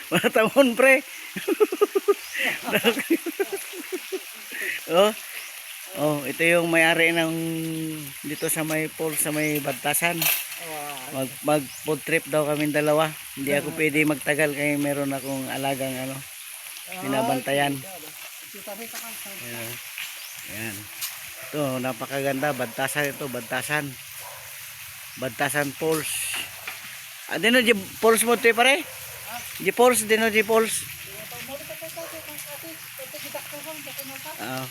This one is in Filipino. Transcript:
Wala tamon pre. Oh, oh, ito yung may-ari ng dito sa may pool sa may Bantasan. Mag food trip daw kaming dalawa. Hindi ako pwede magtagal kaya meron akong alagang ano, binabantayan. Ayan. Ayan. Ito, napakaganda. Bantasan ito, Bantasan. Bantasan Falls. Dino di Falls mo ito pare? Di Falls, dino di Falls. Ah.